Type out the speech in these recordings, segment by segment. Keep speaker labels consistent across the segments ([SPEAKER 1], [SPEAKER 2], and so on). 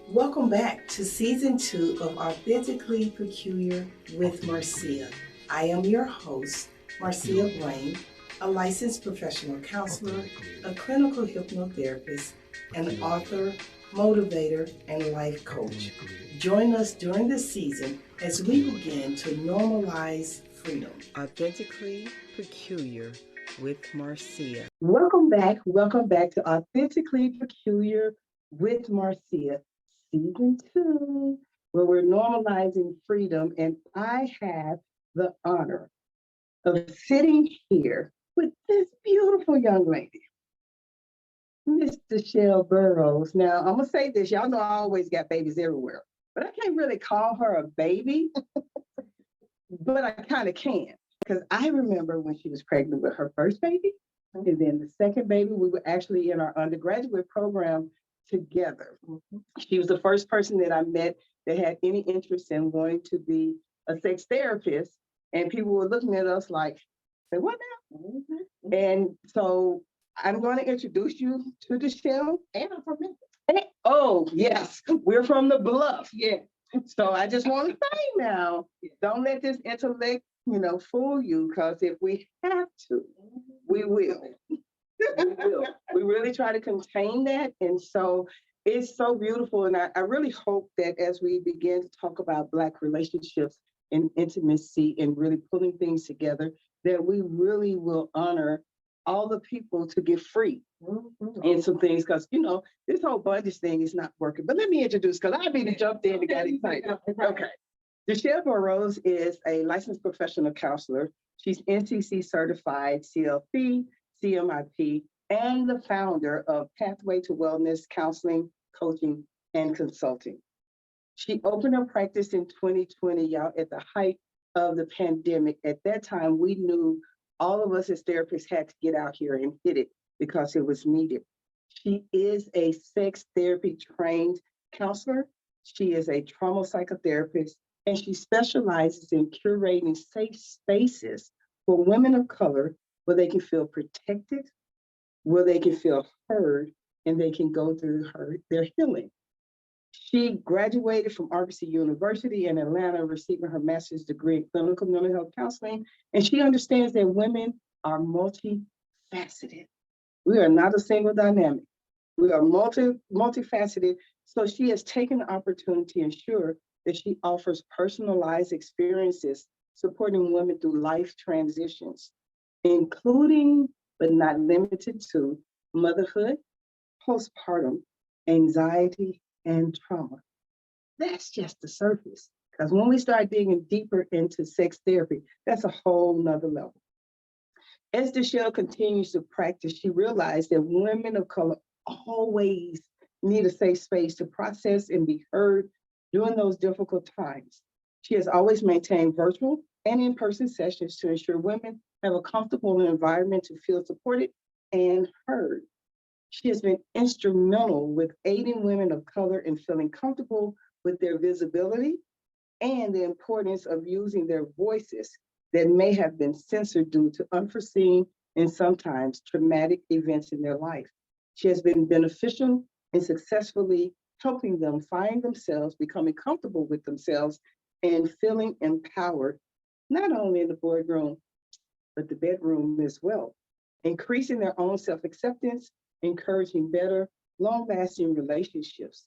[SPEAKER 1] Welcome back to season 2 of Authentically Peculiar with Marcia. I am your host, Marcia Blaine, a licensed professional counselor, a clinical hypnotherapist, an author, motivator, and life coach. Join us during this season as we begin to normalize freedom. Authentically Peculiar with Marcia. Welcome back to Authentically Peculiar with Marcia. Season 2, where we're normalizing freedom, and I have the honor of sitting here with this beautiful young lady, Miss DeShelle Burrows. Now, I'm gonna say this, y'all know I always got babies everywhere, but I can't really call her a baby, but I kind of can, because I remember when she was pregnant with her first baby, and then the second baby. We were actually in our undergraduate program together. She was the first person that I met that had any interest in wanting to be a sex therapist. And people were looking at us like, say, what now? And so I'm going to introduce you to DeShelle. And I'm from Memphis. Oh, yes, we're from the Bluff. Yeah. So I just want to say now, don't let this intellect, fool you, because if we have to, we will. We really try to contain that. And so it's so beautiful. And I really hope that as we begin to talk about Black relationships and intimacy and really pulling things together, that we really will honor all the people to get free in some things. Because, this whole bondage thing is not working. But let me introduce, because I really jumped in and got excited. Okay. DeShelle Burrows is a licensed professional counselor. She's NCC certified, CLP, CMIP, and the founder of Pathway to Wellness Counseling, Coaching, and Consulting. She opened her practice in 2020, y'all, at the height of the pandemic. At that time, we knew all of us as therapists had to get out here and hit it because it was needed. She is a sex therapy trained counselor. She is a trauma psychotherapist, and she specializes in curating safe spaces for women of color where they can feel protected, where they can feel heard, and they can go through their healing. She graduated from Argosy University in Atlanta, receiving her master's degree in clinical mental health counseling, and she understands that women are multifaceted. We are not a single dynamic. We are multifaceted. So she has taken the opportunity to ensure that she offers personalized experiences supporting women through life transitions, including but not limited to motherhood, postpartum, anxiety, and trauma. That's just the surface. Because when we start digging deeper into sex therapy, that's a whole nother level. As DeShelle continues to practice, she realized that women of color always need a safe space to process and be heard during those difficult times. She has always maintained virtual and in-person sessions to ensure women have a comfortable environment to feel supported and heard. She has been instrumental with aiding women of color in feeling comfortable with their visibility and the importance of using their voices that may have been censored due to unforeseen and sometimes traumatic events in their life. She has been beneficial in successfully helping them find themselves, becoming comfortable with themselves, and feeling empowered, not only in the boardroom, but the bedroom as well, increasing their own self-acceptance, encouraging better, long-lasting relationships.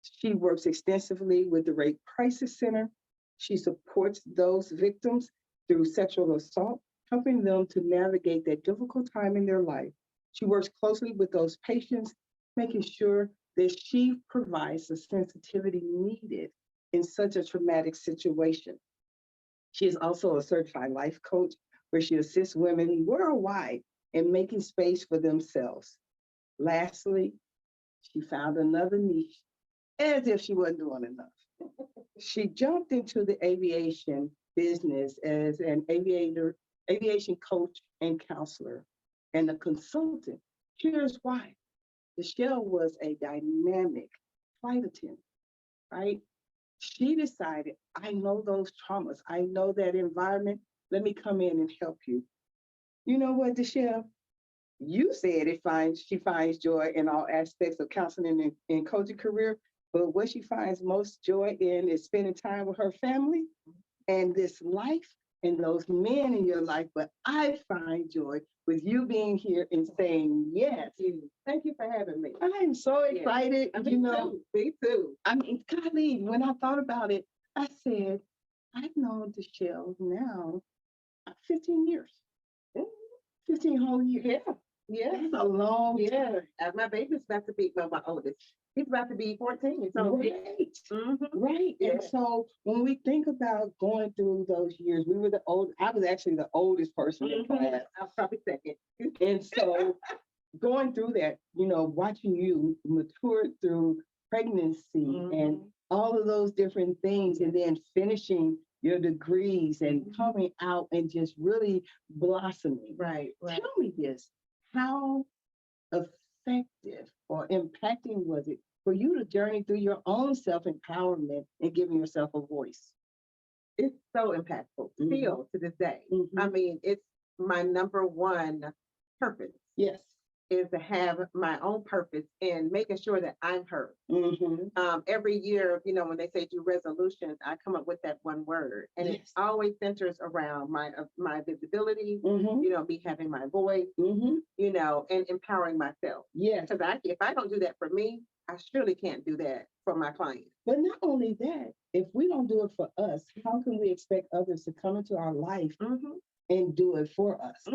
[SPEAKER 1] She works extensively with the Rape Crisis Center. She supports those victims through sexual assault, helping them to navigate that difficult time in their life. She works closely with those patients, making sure that she provides the sensitivity needed in such a traumatic situation. She is also a certified life coach where she assists women worldwide in making space for themselves. Lastly, she found another niche as if she wasn't doing enough. She jumped into the aviation business as an aviation coach and counselor and a consultant. Here's why. DeShelle was a dynamic flight attendant, right? She decided, I know those traumas. I know that environment. Let me come in and help you. You know what, DeShelle? You said she finds joy in all aspects of counseling and coaching career.
[SPEAKER 2] but what she finds most joy in is spending time with her family and this life and those men in your life. But I find joy with you being here and saying yes.
[SPEAKER 3] Thank you for having me.
[SPEAKER 2] I am so excited.
[SPEAKER 3] Me too. Me too.
[SPEAKER 2] I mean, golly, when I thought about it, I said, I've known DeShelle now 15 years. 15 whole years.
[SPEAKER 3] Yeah. Yeah.
[SPEAKER 2] That's a long time.
[SPEAKER 3] My baby's about to be, well, my oldest, he's about to be 14. So
[SPEAKER 2] Right. Right.
[SPEAKER 3] Yeah.
[SPEAKER 2] And so when we think about going through those years, we were I was actually the oldest person in class.
[SPEAKER 3] I was probably second.
[SPEAKER 2] And so going through that, watching you mature through pregnancy and all of those different things, and then finishing your degrees and coming out and just really blossoming.
[SPEAKER 3] Right.
[SPEAKER 2] Tell me this, how effective or impacting was it for you to journey through your own self-empowerment and giving yourself a voice?
[SPEAKER 3] It's so impactful still to this day. I mean, it's my number one purpose.
[SPEAKER 2] Yes.
[SPEAKER 3] Is to have my own purpose and making sure that I'm heard. Every year, when they say do resolutions, I come up with that one word, and it always centers around my visibility, me having my voice, and empowering myself.
[SPEAKER 2] Yes.
[SPEAKER 3] Because if I don't do that for me, I surely can't do that for my clients.
[SPEAKER 2] But not only that, if we don't do it for us, how can we expect others to come into our life and do it for us?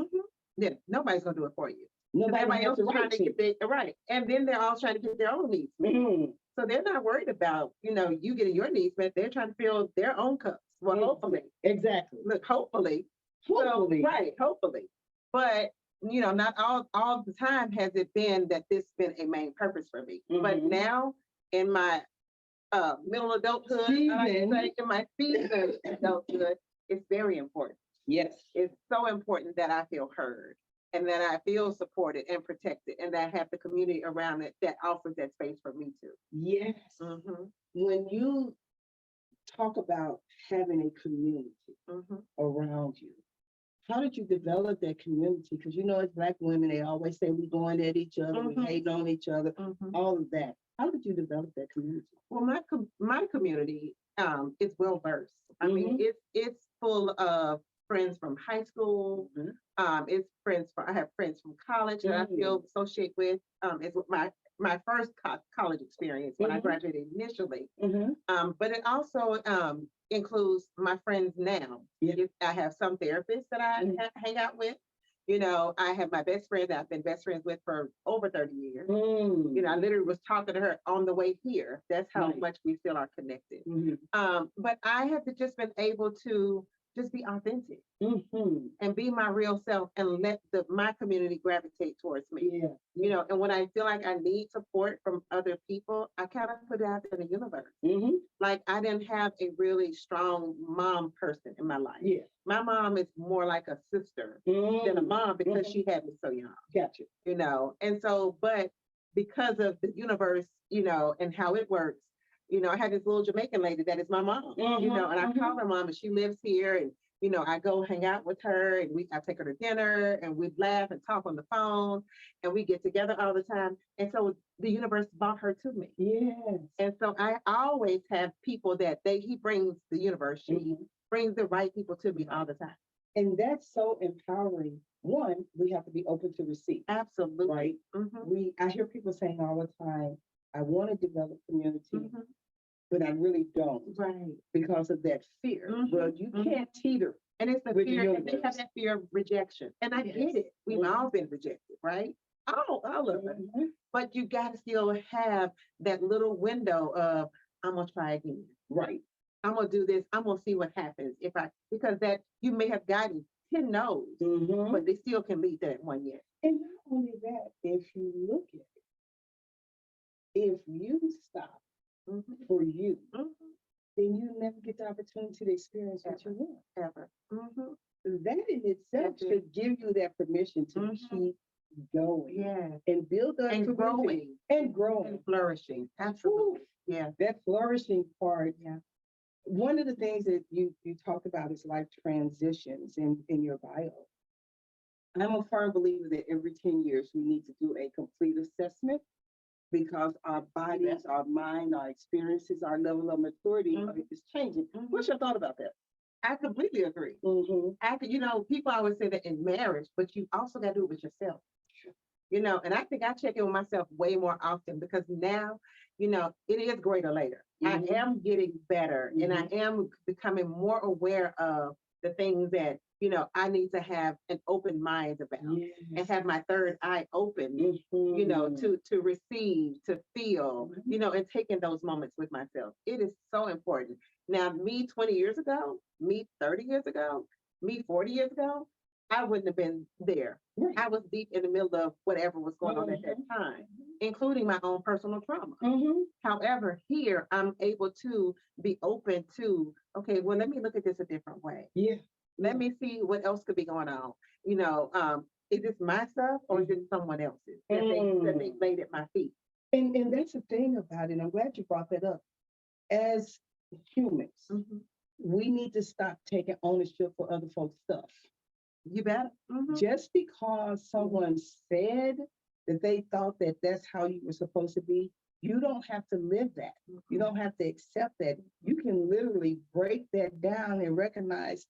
[SPEAKER 3] Yeah, nobody's gonna do it for you.
[SPEAKER 2] Everybody
[SPEAKER 3] else is trying to get their right, and then they're all trying to get their own needs met. So they're not worried about you getting your needs met. They're trying to fill their own cups. Well, hopefully,
[SPEAKER 2] exactly.
[SPEAKER 3] Look, hopefully. Right, hopefully. But not all the time has it been that this been a main purpose for me. But now in my middle adulthood, in my seasoned adulthood, it's very important.
[SPEAKER 2] Yes,
[SPEAKER 3] it's so important that I feel heard, and that I feel supported and protected, and that I have the community around it that offers that space for me too.
[SPEAKER 2] Yes. When you talk about having a community around you, how did you develop that community? Because as Black women, they always say we going at each other, we hate on each other, all of that. How did you develop that community?
[SPEAKER 3] Well, my community is well versed. I mean, it's full of friends from high school. It's I have friends from college that I feel associated with. It's my first college experience when I graduated initially. But it also includes my friends now. I have some therapists that I hang out with. I have my best friend that I've been best friends with for over 30 years. I literally was talking to her on the way here. That's how much we still are connected. But I have just been able to just be authentic and be my real self and let my community gravitate towards me. And when I feel like I need support from other people, I kind of put it out in the universe. Like I didn't have a really strong mom person in my life. My mom is more like a sister than a mom because she had me so young.
[SPEAKER 2] Gotcha.
[SPEAKER 3] And so, but because of the universe, and how it works, I had this little Jamaican lady that is my mom, and I call her mom, and she lives here, and I go hang out with her, and I take her to dinner, and we laugh and talk on the phone, and we get together all the time. And so the universe brought her to me. And so I always have people that he brings the universe. She brings the right people to me all the time.
[SPEAKER 2] And that's so empowering. One, we have to be open to receive.
[SPEAKER 3] Absolutely.
[SPEAKER 2] Right. I hear people saying all the time, I want to develop community, but I really don't.
[SPEAKER 3] Right.
[SPEAKER 2] Because of that fear. Well, you can't teeter.
[SPEAKER 3] And it's the fear, and they have that fear of rejection. And I get it. We've all been rejected, right? All of it. But you got to still have that little window of, I'm going to try again.
[SPEAKER 2] Right.
[SPEAKER 3] I'm going to do this. I'm going to see what happens. Because that you may have gotten 10 no's, but they still can lead to that one yes.
[SPEAKER 2] And not only that, if you look at it, if you stop for you, then you never get the opportunity to experience what you want.
[SPEAKER 3] Ever.
[SPEAKER 2] That in itself should give you that permission to keep going and build up
[SPEAKER 3] and growing
[SPEAKER 2] and
[SPEAKER 3] flourishing. Absolutely.
[SPEAKER 2] That flourishing part. One of the things that you talked about is life transitions in your bio. I'm a firm believer that every 10 years we need to do a complete assessment because our bodies, our mind, our experiences, our level of maturity is changing. What's your thought about that?
[SPEAKER 3] I completely agree. People always say that in marriage, but you also got to do it with yourself. And I think I check in with myself way more often because now, it is greater later. I am getting better and I am becoming more aware of the things that, I need to have an open mind about and have my third eye open, to receive, to feel, and taking those moments with myself. It is so important. Now, me 20 years ago, me 30 years ago, me 40 years ago, I wouldn't have been there.
[SPEAKER 2] Right.
[SPEAKER 3] I was deep in the middle of whatever was going on at that time, including my own personal trauma. However, here I'm able to be open to, okay, well, let me look at this a different way.
[SPEAKER 2] Yeah.
[SPEAKER 3] Let me see what else could be going on. Is this my stuff or is it someone else's that they laid at my feet?
[SPEAKER 2] And that's the thing about it. I'm glad you brought that up. As humans, we need to stop taking ownership for other folks' stuff.
[SPEAKER 3] You better.
[SPEAKER 2] Just because someone said that they thought that that's how you were supposed to be, you don't have to live that. You don't have to accept that. You can literally break that down and recognize,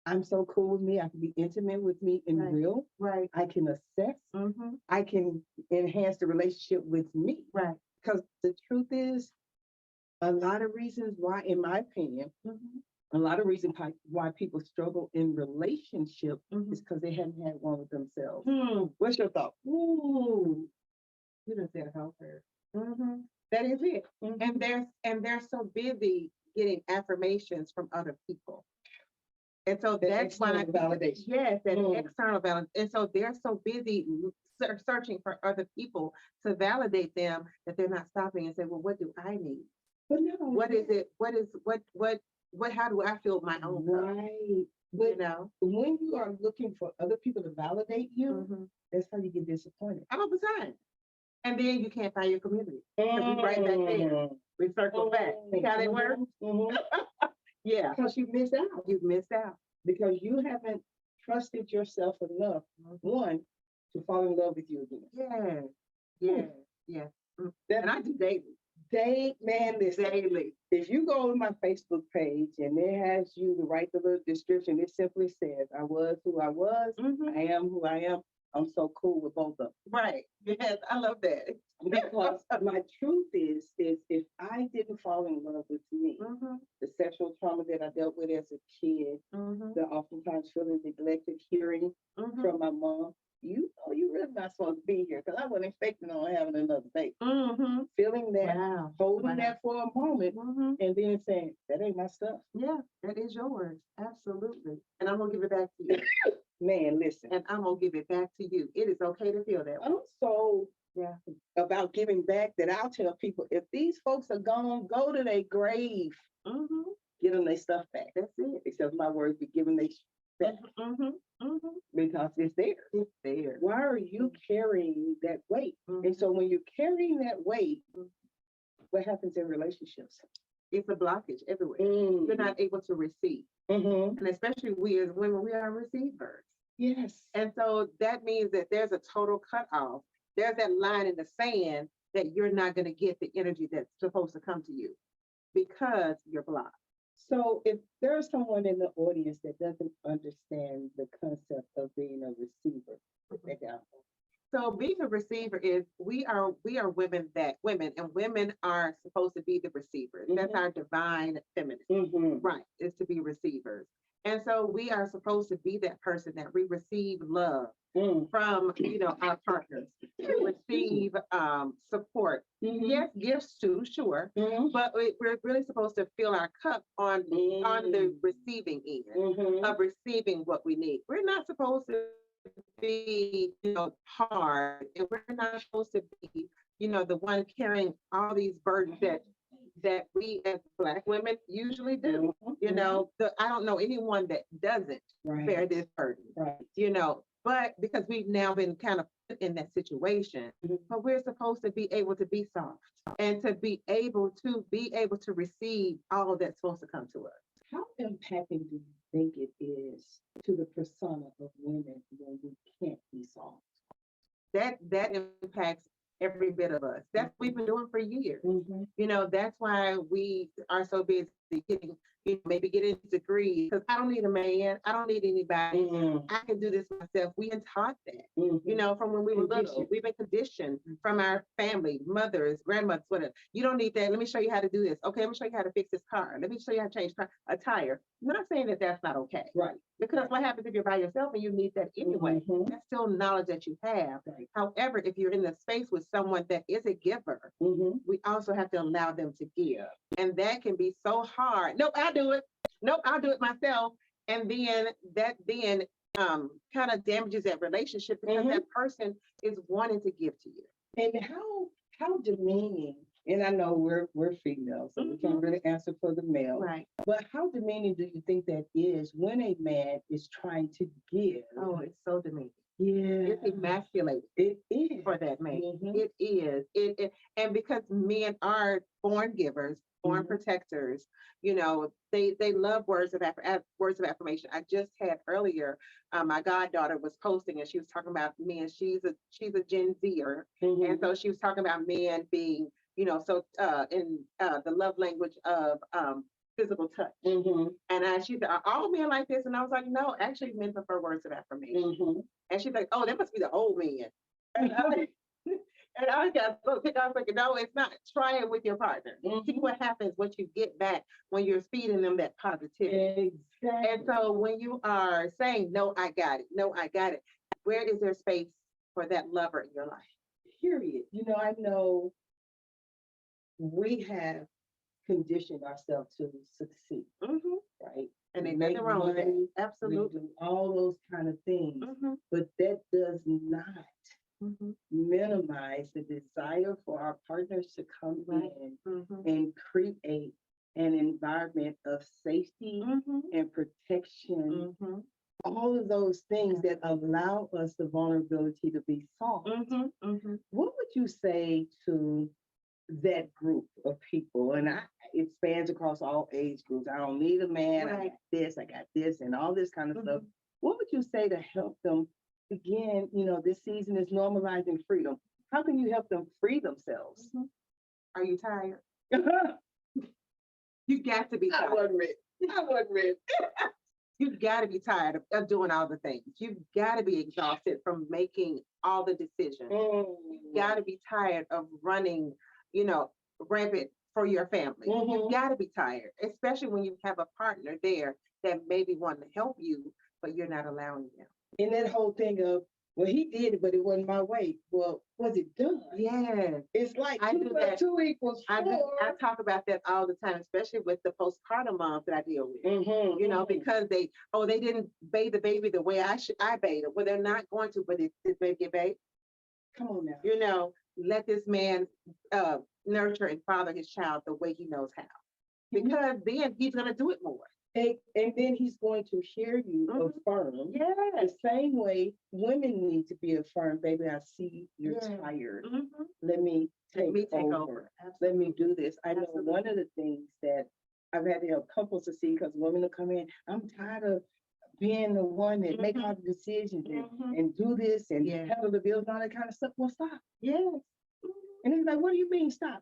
[SPEAKER 2] I'm so cool with me. I can be intimate with me in real.
[SPEAKER 3] Right.
[SPEAKER 2] I can assess. I can enhance the relationship with me.
[SPEAKER 3] Right.
[SPEAKER 2] Because the truth is, a lot of reasons why, in my opinion, a lot of reasons why people struggle in relationship is because they haven't had one with themselves. What's your thought?
[SPEAKER 3] Ooh, you done said it all first. That is it. And they're so busy getting affirmations from other people. And so that's why
[SPEAKER 2] validation.
[SPEAKER 3] Yes, that external validation. And so they're so busy searching for other people to validate them that they're not stopping and say, well, what do I need?
[SPEAKER 2] But no,
[SPEAKER 3] what is it? How do I feel my own cup?
[SPEAKER 2] Right. But when you are looking for other people to validate you, that's how you get disappointed.
[SPEAKER 3] All the time. And then you can't find your community. Because we right back there. We circle back. See how they work? Yeah.
[SPEAKER 2] Because you missed out.
[SPEAKER 3] You've missed out.
[SPEAKER 2] Because you haven't trusted yourself enough, one, to fall in love with you again.
[SPEAKER 3] Yeah. And I do daily.
[SPEAKER 2] Listen.
[SPEAKER 3] Daily.
[SPEAKER 2] If you go on my Facebook page and it has you to write the little description, it simply says, I was who I was, I am who I am. I'm so cool with both of them.
[SPEAKER 3] Right. Yes, I love that.
[SPEAKER 2] Because my truth is if I didn't fall in love with me, the sexual trauma that I dealt with as a kid, the oftentimes feeling neglected, hearing from my mom, you really not supposed to be here because I wasn't expecting on having another baby. Feeling that, holding that for a moment, and then saying, that ain't my stuff.
[SPEAKER 3] Yeah, that is yours. Absolutely. And I'm going to give it back to you.
[SPEAKER 2] Man, listen.
[SPEAKER 3] And I'm going to give it back to you. It is okay to feel that way.
[SPEAKER 2] I'm so about giving back that I'll tell people, if these folks are gone, go to their grave. Give them their stuff back. That's it. Except my words, be giving their back. Because it's there.
[SPEAKER 3] It's there.
[SPEAKER 2] Why are you carrying that weight? And so when you're carrying that weight, what happens in relationships?
[SPEAKER 3] It's a blockage everywhere. You're not able to receive. And especially we as women, we are receivers.
[SPEAKER 2] Yes.
[SPEAKER 3] And so that means that there's a total cutoff. There's that line in the sand that you're not going to get the energy that's supposed to come to you because you're blocked.
[SPEAKER 2] So if there's someone in the audience that doesn't understand the concept of being a receiver, put that down.
[SPEAKER 3] So being a receiver is we are women and women are supposed to be the receivers. That's our divine feminine, right? Is to be receivers. And so we are supposed to be that person that we receive love from, our partners, to receive support. Yes, gifts too, sure, but we're really supposed to fill our cup on the receiving end of receiving what we need. We're not supposed to be, hard, and we're not supposed to be, the one carrying all these burdens that we as Black women usually do. I don't know anyone that doesn't bear this burden, but because we've now been kind of put in that situation, but we're supposed to be able to be soft and to be able to receive all that's supposed to come to us.
[SPEAKER 2] How impacting do you think it is to the persona of women when we can't be soft?
[SPEAKER 3] That impacts every bit of us. That's what we've been doing for years.
[SPEAKER 2] Mhm.
[SPEAKER 3] You know, that's why we are so busy getting, maybe getting degrees, because I don't need a man. I don't need anybody.
[SPEAKER 2] Mhm.
[SPEAKER 3] I can do this myself. We been taught that,
[SPEAKER 2] Mhm.
[SPEAKER 3] you know, from when we were little.
[SPEAKER 2] Conditioned.
[SPEAKER 3] We've been conditioned from our family, mothers, grandmothers, whatever. You don't need that. Let me show you how to do this. Okay, let me show you how to fix this car. Let me show you how to change a tire. I'm not saying that that's not okay.
[SPEAKER 2] Right.
[SPEAKER 3] Because what happens if you're by yourself and you need that anyway?
[SPEAKER 2] Mhm.
[SPEAKER 3] That's still knowledge that you have.
[SPEAKER 2] Right.
[SPEAKER 3] However, if you're in the space with someone that is a giver,
[SPEAKER 2] Mhm.
[SPEAKER 3] we also have to allow them to give. And that can be so hard. Nope, I'll do it. Nope, I'll do it myself. And then that kind of damages that relationship because
[SPEAKER 2] Mhm.
[SPEAKER 3] that person is wanting to give to you.
[SPEAKER 2] And how demeaning, and I know we're females, so we can't really answer for the male.
[SPEAKER 3] Right.
[SPEAKER 2] But how demeaning do you think that is when a man is trying to give?
[SPEAKER 3] Oh, it's so demeaning.
[SPEAKER 2] Yeah.
[SPEAKER 3] It's emasculating.
[SPEAKER 2] It is.
[SPEAKER 3] For that man.
[SPEAKER 2] Mhm.
[SPEAKER 3] It is. And because men are born givers, born
[SPEAKER 2] Mhm.
[SPEAKER 3] protectors, you know, they love words of affirmation. I just had earlier, my goddaughter was posting and she was talking about men. She's a Gen Zer,
[SPEAKER 2] Mhm.
[SPEAKER 3] and so she was talking about men being, you know, so in the love language of physical touch.
[SPEAKER 2] Mhm.
[SPEAKER 3] And she said, are all men like this? And I was like, no, actually men prefer words of affirmation.
[SPEAKER 2] Mhm.
[SPEAKER 3] And she's like, oh, that must be the old men. And I got so sick. I was like, no, it's not. Try it with your partner. See
[SPEAKER 2] Mhm.
[SPEAKER 3] what happens, what you get back when you're feeding them that positivity.
[SPEAKER 2] Exactly.
[SPEAKER 3] And so when you are saying, no, I got it. No, I got it. Where is there space for that lover in your life?
[SPEAKER 2] Period. You know, I know we have conditioned ourselves to succeed, right?
[SPEAKER 3] And
[SPEAKER 2] We
[SPEAKER 3] ain't
[SPEAKER 2] make
[SPEAKER 3] nothing wrong with that.
[SPEAKER 2] money, we
[SPEAKER 3] Absolutely.
[SPEAKER 2] do all those kind of things,
[SPEAKER 3] Mhm.
[SPEAKER 2] but that does not
[SPEAKER 3] Mhm.
[SPEAKER 2] minimize the desire for our partners to come
[SPEAKER 3] Right.
[SPEAKER 2] in
[SPEAKER 3] Mhm.
[SPEAKER 2] and create an environment of safety
[SPEAKER 3] Mhm.
[SPEAKER 2] and protection,
[SPEAKER 3] Mhm.
[SPEAKER 2] all of those things that allow us the vulnerability to be soft.
[SPEAKER 3] Mhm. Mhm.
[SPEAKER 2] What would you say to that group of people? And it spans across all age groups. I don't need a man.
[SPEAKER 3] Right.
[SPEAKER 2] I got this, and all this kind of stuff.
[SPEAKER 3] Mhm.
[SPEAKER 2] What would you say to help them begin? You know, this season is normalizing freedom. How can you help them free themselves?
[SPEAKER 3] Mhm. Are you tired?
[SPEAKER 2] I
[SPEAKER 3] You got to be tired.
[SPEAKER 2] wasn't ready. I wasn't ready.
[SPEAKER 3] You've got to be tired of doing all the things. You've got to be exhausted from making all the decisions. You've got to be tired of running, you know, rampant for your family. You've got to be tired, especially when you have a partner there that maybe want to help you, but you're not allowing them.
[SPEAKER 2] And that whole thing of, well, he did it, but it wasn't my way. Well, was it done?
[SPEAKER 3] Yes.
[SPEAKER 2] It's like
[SPEAKER 3] I
[SPEAKER 2] 2
[SPEAKER 3] do
[SPEAKER 2] plus
[SPEAKER 3] that.
[SPEAKER 2] 2 equals 4.
[SPEAKER 3] I talk about that all the time, especially with the postpartum moms that I deal with. You know, because they didn't bathe the baby the way I bathe it. Well, they're not going to, but did this baby get bathed?
[SPEAKER 2] Come on now.
[SPEAKER 3] You know, let this man nurture and father his child the way he knows how. Because then he's going to do it more.
[SPEAKER 2] And then he's going to hear you affirm.
[SPEAKER 3] Yes.
[SPEAKER 2] The same way women need to be affirmed. Baby, I see you're tired. Let me take over. Let me do this. I know one of the things that I've had to help couples to see, because women will come in, I'm tired of being the one that make all the decisions and do this and handle the bills and all that kind of stuff. Well, stop.
[SPEAKER 3] Yes.
[SPEAKER 2] And he's like, what do you mean stop?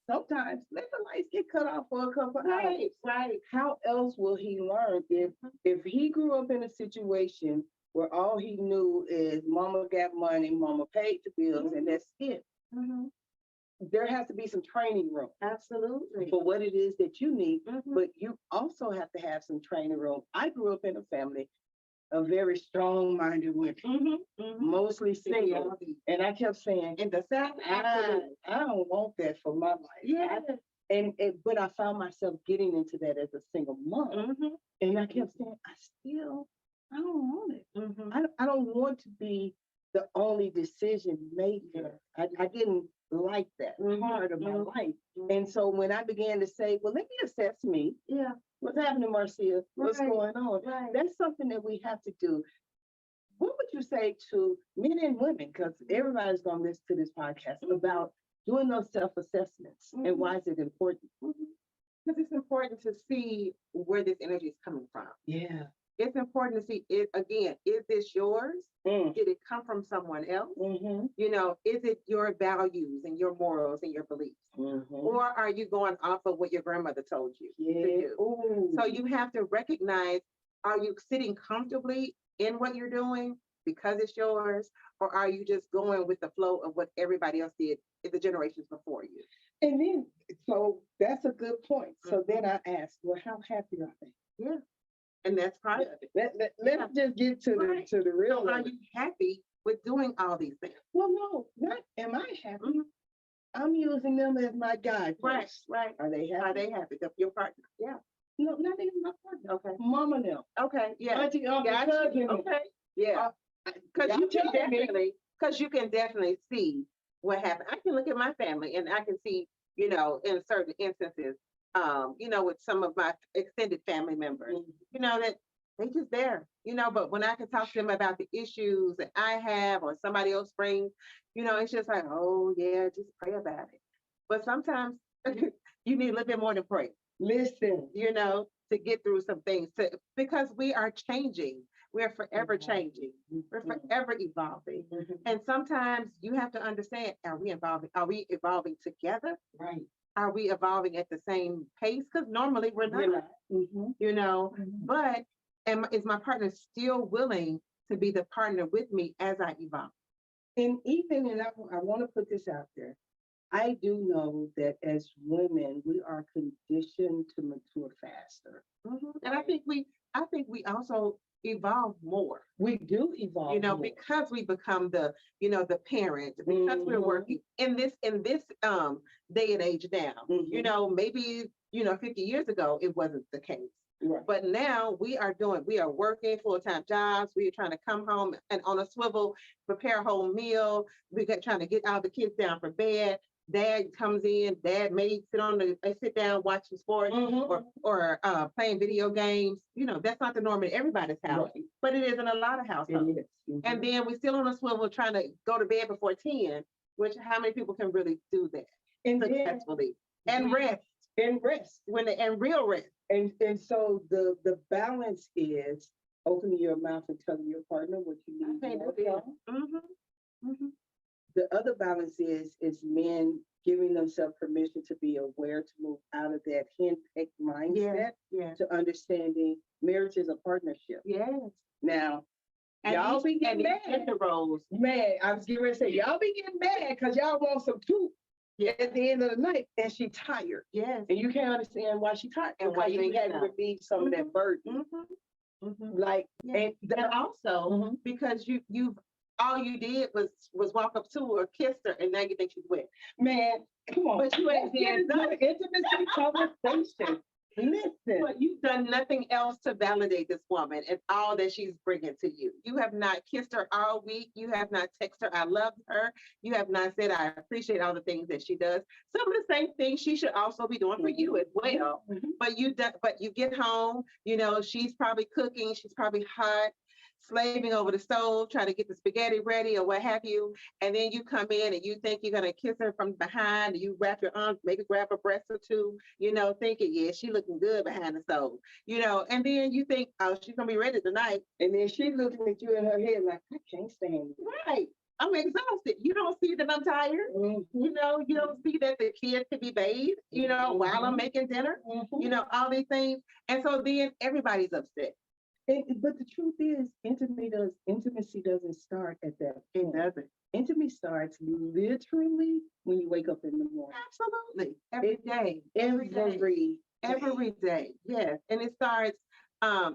[SPEAKER 2] Sometimes let the lights get cut off for a couple hours.
[SPEAKER 3] Right.
[SPEAKER 2] How else will he learn if he grew up in a situation where all he knew is mama got money, mama paid the bills, and that's it? There has to be some training room.
[SPEAKER 3] Absolutely.
[SPEAKER 2] For what it is that you need, but you also have to have some training room. I grew up in a family of very strong-minded women, mostly single, and I kept saying,
[SPEAKER 3] in the South,
[SPEAKER 2] I don't want that for my life.
[SPEAKER 3] Yes.
[SPEAKER 2] But I found myself getting into that as a single mom, and I kept saying, I don't want it. I don't want to be the only decision maker. I didn't like that part of my life. And so when I began to say, well, let me assess me.
[SPEAKER 3] Yeah.
[SPEAKER 2] What's happening, Marcia? What's going on?
[SPEAKER 3] Right.
[SPEAKER 2] That's something that we have to do. What would you say to men and women, because everybody's going to listen to this podcast, about doing those self-assessments and why is it important?
[SPEAKER 3] Because it's important to see where this energy is coming from.
[SPEAKER 2] Yeah.
[SPEAKER 3] it's important to see it again. Is this yours? Did it come from someone else? You know, is it your values and your morals and your beliefs? Or are you going off of what your grandmother told you to do? So you have to recognize, are you sitting comfortably in what you're doing because it's yours? Or are you just going with the flow of what everybody else did in the generations before you?
[SPEAKER 2] And then, so that's a good point. So then I asked, well, how happy are they?
[SPEAKER 3] Yeah. And that's part of it.
[SPEAKER 2] Let's just get to the real.
[SPEAKER 3] So are you happy with doing all these things?
[SPEAKER 2] Well, no, not am I happy? I'm using them as my guide.
[SPEAKER 3] Right.
[SPEAKER 2] Are they happy?
[SPEAKER 3] Are they happy? Your partner? Yeah.
[SPEAKER 2] No, not even my partner.
[SPEAKER 3] Okay.
[SPEAKER 2] Mama now.
[SPEAKER 3] Okay. Yeah.
[SPEAKER 2] Auntie, uncle, cousin.
[SPEAKER 3] Okay. Yeah. Because you can definitely see what happened. I can look at my family and I can see, you know, in certain instances, you know, with some of my extended family members, you know, that they just there, you know, but when I can talk to them about the issues that I have or somebody else brings, you know, it's just like, oh yeah, just pray about it. But sometimes you need a little bit more than pray. Listen, you know, to get through some things because we are changing. We're forever changing. We're forever evolving. And sometimes you have to understand, are we evolving? Are we evolving together? Right. Are we evolving at the same pace? Because normally we're not, you know, but is my partner still willing to be the partner with me as I evolve? And even, and I want to put this out there, I do know that as women, we are conditioned to mature faster. And I think we also evolve more. We do evolve, you know, more. Because we become the, you know, the parent, because we're working in this day and age now. You know, maybe, you know, 50 years ago, it wasn't the case. Right. But now we are working full-time jobs. We are trying to come home and on a swivel, prepare a whole meal. We got trying to get all the kids down for bed. Dad comes in, dad may sit down watching sports or playing video games. You know, that's not the norm in everybody's house, but it is in a lot of households. And then we're still on a swivel trying to go to bed before 10, which how many people can really do that successfully? And rest. And real rest. And so the balance is opening your mouth and telling your partner what you need. The other balance is men giving themselves permission to be aware, to move out of that henpecked mindset to understanding marriage is a partnership. Yes. Now, y'all be getting mad. Man, I was getting ready to say, y'all be getting mad because y'all want some tooth at the end of the night and she tired. Yes. And you can't understand why she tired and why you had to relieve some of that burden. Like, and also because you've all you did was walk up to her, kiss her, and now you think she's wet. Man, come on. But you ain't done intimacy conversation. Listen. But you've done nothing else to validate this woman and all that she's bringing to you. You have not kissed her all week. You have not texted her, I love her. You have not said, I appreciate all the things that she does. Some of the same things she should also be doing for you as well. But you get home, you know, she's probably cooking, she's probably hot, slaving over the stove, trying to get the spaghetti ready or what have you. And then you come in and you think you're going to kiss her from behind. And you wrap your arms, maybe grab a breast or two, you know, thinking, yeah, she looking good behind the stove, you know. And then you think, oh, she's going to be ready tonight. And then she looking at you in her head like, I can't stand you. Right. I'm exhausted. You don't see that I'm tired. You know, you don't see that the kids could be bathed, you know, while I'm making dinner, you know, all these things. And so then everybody's upset. But the truth is, intimacy doesn't start at that point. It doesn't. Intimacy starts literally when you wake up in the morning. Absolutely. Every day. Every day. Yes. And it starts,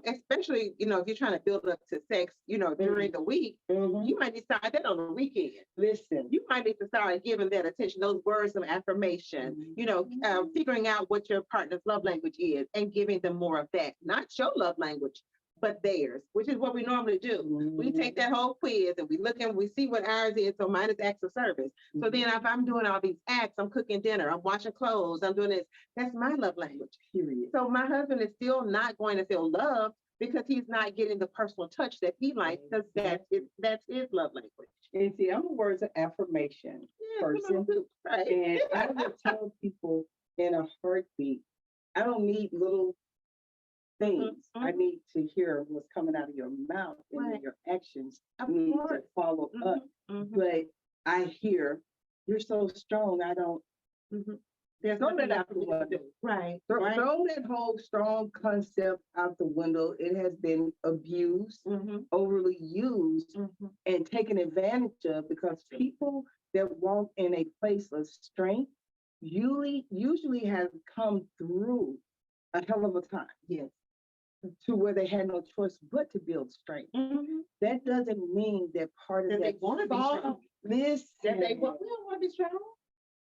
[SPEAKER 3] especially, you know, if you're trying to build up to sex, you know, during the week, you might need to start that on the weekend. Listen. You might need to start giving that attention, those words of affirmation, you know, figuring out what your partner's love language is and giving them more of that. Not your love language, but theirs, which is what we normally do. We take that whole quiz and we look and we see what ours is. So mine is acts of service. So then if I'm doing all these acts, I'm cooking dinner, I'm washing clothes, I'm doing this, that's my love language, period. So my husband is still not going to feel loved because he's not getting the personal touch that he likes because that's his love language. And see, I'm a words of affirmation person. Right. And I would tell people in a heartbeat, I don't need little
[SPEAKER 2] things. I
[SPEAKER 3] Mhm.
[SPEAKER 2] need to hear what's coming out of your mouth and then
[SPEAKER 3] Right.
[SPEAKER 2] your actions
[SPEAKER 3] Of
[SPEAKER 2] need to
[SPEAKER 3] course.
[SPEAKER 2] follow up.
[SPEAKER 3] Mhm.
[SPEAKER 2] But I hear, you're so strong, I don't.
[SPEAKER 3] Mhm. There's
[SPEAKER 2] Throw
[SPEAKER 3] nothing
[SPEAKER 2] that
[SPEAKER 3] I
[SPEAKER 2] out
[SPEAKER 3] can
[SPEAKER 2] the
[SPEAKER 3] do to
[SPEAKER 2] window.
[SPEAKER 3] do. Right.
[SPEAKER 2] Throw,
[SPEAKER 3] Right.
[SPEAKER 2] throw that whole strong concept out the window. It has been abused,
[SPEAKER 3] Mhm.
[SPEAKER 2] overly used,
[SPEAKER 3] Mhm.
[SPEAKER 2] and taken advantage of because people that walk in a place of strength usually have come through a hell of a time
[SPEAKER 3] Yes.
[SPEAKER 2] to where they had no choice but to build strength.
[SPEAKER 3] Mhm.
[SPEAKER 2] That doesn't mean that part of
[SPEAKER 3] That they
[SPEAKER 2] that
[SPEAKER 3] wanna be strong.
[SPEAKER 2] Listen,
[SPEAKER 3] That we don't want to be strong.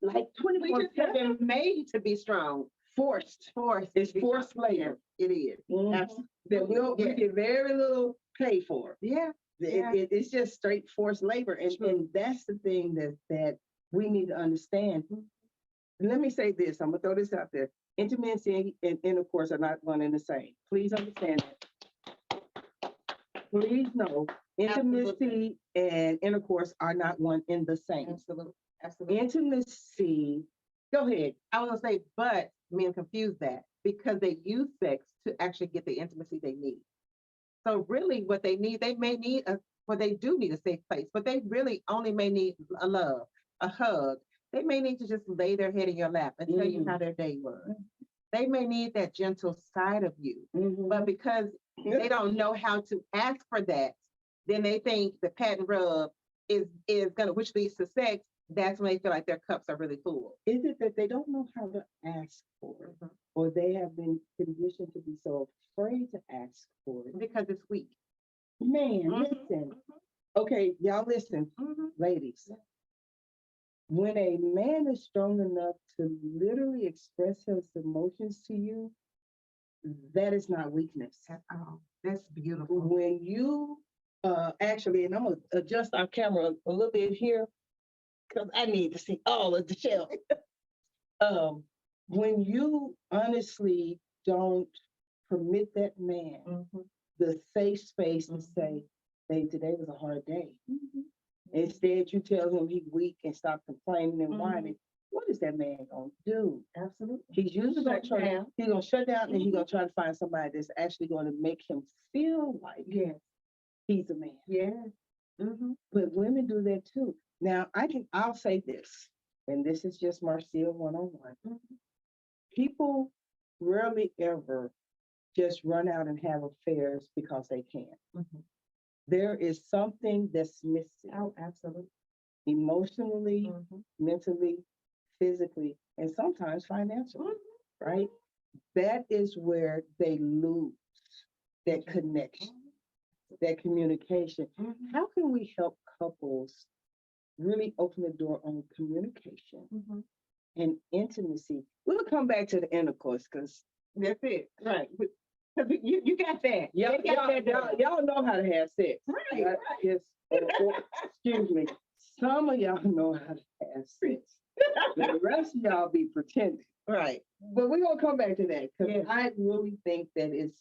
[SPEAKER 2] like
[SPEAKER 3] We
[SPEAKER 2] 24
[SPEAKER 3] just have been made to be strong.
[SPEAKER 2] forced.
[SPEAKER 3] Forced.
[SPEAKER 2] It's forced labor.
[SPEAKER 3] It is.
[SPEAKER 2] Mhm.
[SPEAKER 3] Absolutely.
[SPEAKER 2] That we
[SPEAKER 3] Yeah.
[SPEAKER 2] get very little pay for.
[SPEAKER 3] Yeah. Yeah.
[SPEAKER 2] It's just straight forced labor. And that's the thing that we need to understand. Let me say this, I'm gonna throw this out there. Intimacy and intercourse are not one and the same. Please understand that. Please know, intimacy and intercourse are not one and the same.
[SPEAKER 3] Absolutely. Absolutely.
[SPEAKER 2] Intimacy, go ahead.
[SPEAKER 3] I was gonna say, but men confuse that because they use sex to actually get the intimacy they need. So really what they need, they may need well, they do need a safe place, but they really only may need a love, a hug. They may need to just lay their head in your lap and tell you how their day was. They may need that gentle side of you, but because they don't know how to ask for that, then they think the pat and rub is gonna, which leads to sex. That's when they feel like their cups are really full.
[SPEAKER 2] Is it that they don't know how to ask for it, or they have been conditioned to be so afraid to ask for it?
[SPEAKER 3] Because it's weak.
[SPEAKER 2] Man, listen. Okay, y'all listen, ladies. When a man is strong enough to literally express his emotions to you, that is not weakness.
[SPEAKER 3] Oh, that's beautiful.
[SPEAKER 2] When you actually, and I'm gonna adjust our camera a little bit here because I need to see all of DeShelle. When you honestly don't permit that man the safe space to say, "Babe, today was a hard day." Instead, you tell him he's weak and stop complaining and whining. What is that man gonna do?
[SPEAKER 3] Absolutely.
[SPEAKER 2] He's usually gonna he's gonna shut down and he's gonna try to find somebody that's actually gonna make him feel like he's a man.
[SPEAKER 3] Yeah.
[SPEAKER 2] But women do that too. Now I'll say this, and this is just Marcia 101. People rarely ever just run out and have affairs because they can. There is something that's missing.
[SPEAKER 3] Oh, absolutely.
[SPEAKER 2] Emotionally, mentally, physically, and sometimes financially, right? That is where they lose that connection, that communication. How can we help couples really open the door on communication and intimacy? We'll come back to the intercourse because
[SPEAKER 3] that's it. Right. You got that.
[SPEAKER 2] Y'all know how to have sex.
[SPEAKER 3] Right.
[SPEAKER 2] Yes. Excuse me. Some of y'all know how to have sex. The rest of y'all be pretending.
[SPEAKER 3] Right.
[SPEAKER 2] But we're going to come back to that because I really think that it's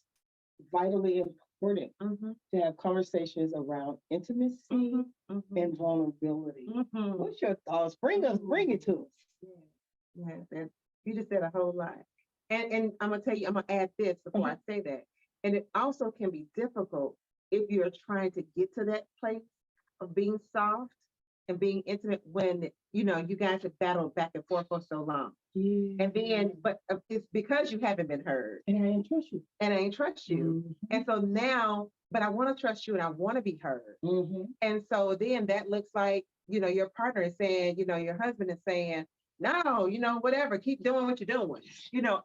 [SPEAKER 2] vitally important to have conversations around intimacy and vulnerability. What's your thoughts? Bring it to us.
[SPEAKER 3] Yeah, you just said a whole lot. And I'm gonna tell you, I'm gonna add this before I say that. And it also can be difficult if you're trying to get to that place of being soft and being intimate when you guys have battled back and forth for so long. And then, but it's because you haven't been heard.
[SPEAKER 2] And I ain't trust you.
[SPEAKER 3] And I ain't trust you. And so now, but I want to trust you and I want to be heard. And so then that looks like, your partner is saying, your husband is saying, no, whatever, keep doing what you're doing,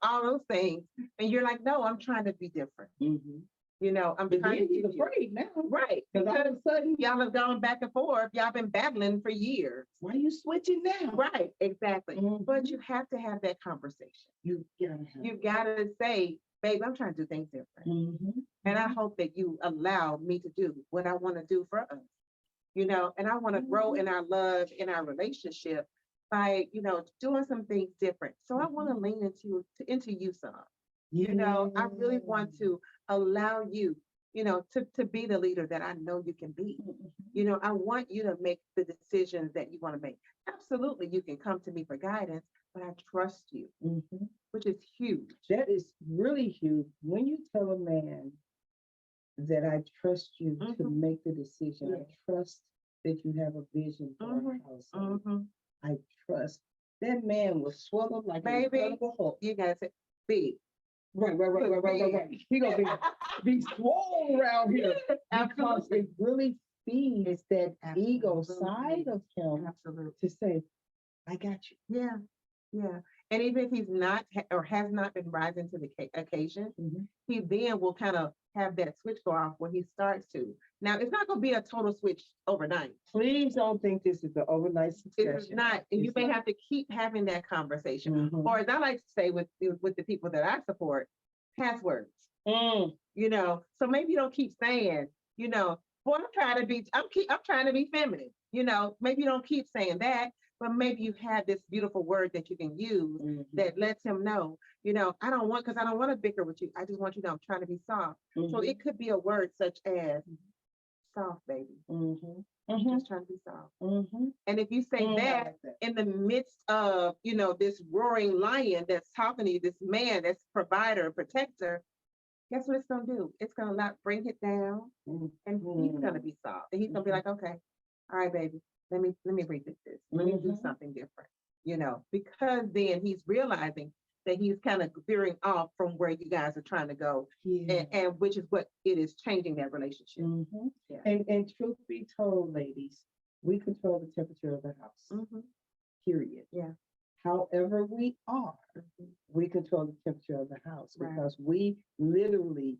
[SPEAKER 3] all those things. And you're like, no, I'm trying to be different. I'm trying to be
[SPEAKER 2] afraid now.
[SPEAKER 3] Right.
[SPEAKER 2] Because all of a sudden,
[SPEAKER 3] y'all have gone back and forth. Y'all been battling for years.
[SPEAKER 2] Why are you switching now?
[SPEAKER 3] Right, exactly. But you have to have that conversation. You gotta say, babe, I'm trying to do things different. And I hope that you allow me to do what I want to do for us. And I want to grow in our love, in our relationship by, doing some things different. So I want to lean into you some. I really want to allow you, to be the leader that I know you can be. I want you to make the decisions that you want to make. Absolutely, you can come to me for guidance, but I trust you, which is huge.
[SPEAKER 2] That is really huge. When you tell a that I trust you to
[SPEAKER 3] Mhm.
[SPEAKER 2] make the decision.
[SPEAKER 3] Yeah.
[SPEAKER 2] I trust that you have a vision for our
[SPEAKER 3] Mhm.
[SPEAKER 2] household.
[SPEAKER 3] Mhm.
[SPEAKER 2] I trust. That man was swelled up like an
[SPEAKER 3] Baby.
[SPEAKER 2] incredible Hulk.
[SPEAKER 3] You guys say big.
[SPEAKER 2] Right. He gonna be swole around here because
[SPEAKER 3] Absolutely.
[SPEAKER 2] it really feeds that ego
[SPEAKER 3] Absolutely.
[SPEAKER 2] side of him
[SPEAKER 3] Absolutely.
[SPEAKER 2] to say, I got you.
[SPEAKER 3] Yeah. Yeah. And even if he's not or has not been rising to the occasion, he then will kind of have that switch go off when he starts to. Now, it's not going to be a total switch overnight.
[SPEAKER 2] Please don't think this is the overnight succession.
[SPEAKER 3] It's not. And you may have to keep having that conversation. Or as I like to say with the people that I support, passwords. You know, so maybe you don't keep saying, you know, boy, I'm trying to be feminine. You know, maybe you don't keep saying that, but maybe you have this beautiful word that you can use that lets him know, you know, I don't want to bicker with you. I just want you to know I'm trying to be soft. So it could be a word such as soft, baby. I'm just trying to be soft. And if you say that in the midst of, you know, this roaring lion that's talking to you, this man that's provider, protector, guess what it's gonna do? It's gonna not bring it down, and he's gonna be soft, and he's gonna be like, okay, all right, baby, let me rethink this. Let me do something different, you know, because then he's realizing that he's kind of veering off from where you guys are trying to go, and which is what it is changing that relationship. Yeah.
[SPEAKER 2] And truth be told, ladies, we control the temperature of the house. Period.
[SPEAKER 3] Yeah.
[SPEAKER 2] However we are, we control the temperature of the house because we literally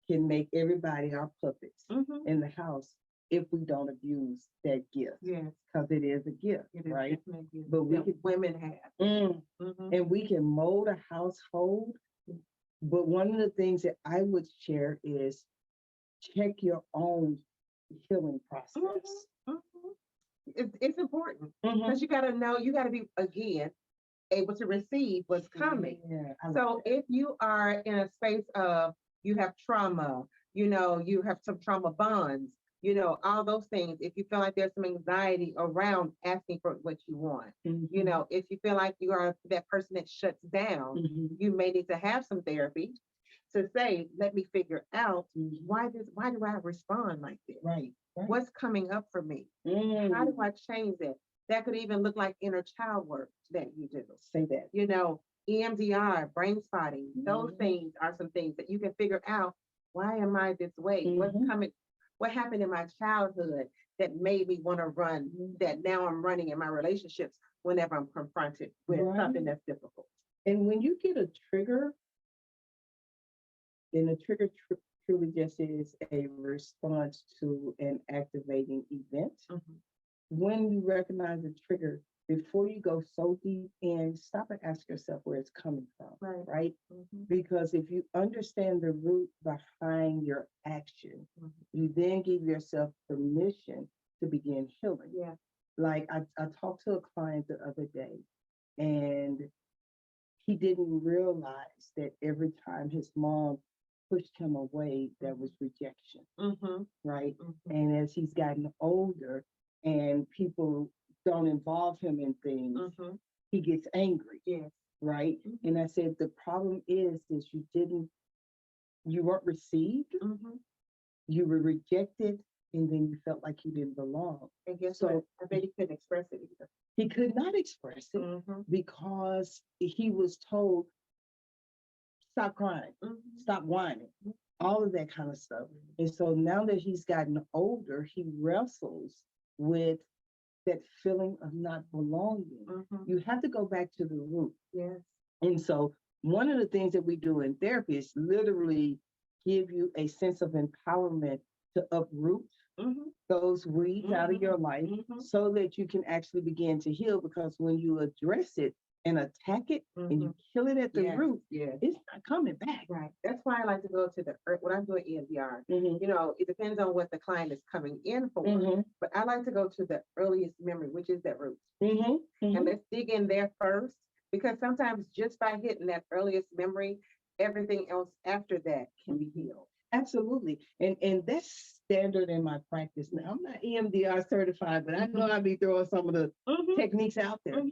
[SPEAKER 2] can make everybody our puppets in the house if we don't abuse that gift.
[SPEAKER 3] Yes.
[SPEAKER 2] Because it is a gift, right? But we can,
[SPEAKER 3] women have.
[SPEAKER 2] and we can mold a household. But one of the things that I would share is check your own healing process.
[SPEAKER 3] It's important because you got to know, you got to be, again, able to receive what's coming. So if you are in a space of, you have trauma, you know, you have some trauma bonds, you know, all those things, if you feel like there's some anxiety around asking for what you want, you know, if you feel like you are that person that shuts down, you may need to have some therapy to say, let me figure out why do I respond like this?
[SPEAKER 2] Right.
[SPEAKER 3] What's coming up for me? How do I change that? That could even look like inner child work that you do.
[SPEAKER 2] Say that.
[SPEAKER 3] You know, EMDR, brain spotting, those things are some things that you can figure out. Why am I this way? What's coming? What happened in my childhood that made me want to run, that now I'm running in my relationships whenever I'm confronted with something that's difficult.
[SPEAKER 2] And when you get a trigger, then the trigger truly just is a response to an activating event. When you recognize the trigger, before you go so deep in, stop and ask yourself where it's coming from, right? Because if you understand the root behind your action, you then give yourself permission to begin healing. Like I talked to a client the other day, and he didn't realize that every time his mom pushed him away, there was rejection, right? And as he's gotten older and people don't involve him in things, he gets angry, right? And I said, the problem is you weren't received, you were rejected, and then you felt like you didn't belong.
[SPEAKER 3] And guess what? I bet he couldn't express it either.
[SPEAKER 2] He could not express it because he was told, stop crying, stop whining, all of that kind of stuff. And so now that he's gotten older, he wrestles with that feeling of not belonging. You have to go back to the root. And so one of the things that we do in therapy is literally give you a sense of empowerment to uproot those weeds out of your life so that you can actually begin to heal. Because when you address it and attack it and you kill it at the root, it's not coming back.
[SPEAKER 3] Right. That's why I like to go to when I'm doing EMDR, you know, it depends on what the client is coming in for, but I like to go to the earliest memory, which is that root. And let's dig in there first, because sometimes just by hitting that earliest memory, everything else after that can be healed.
[SPEAKER 2] Absolutely. And that's standard in my practice. Now, I'm not EMDR certified, but I know I'll be throwing some of the techniques out there.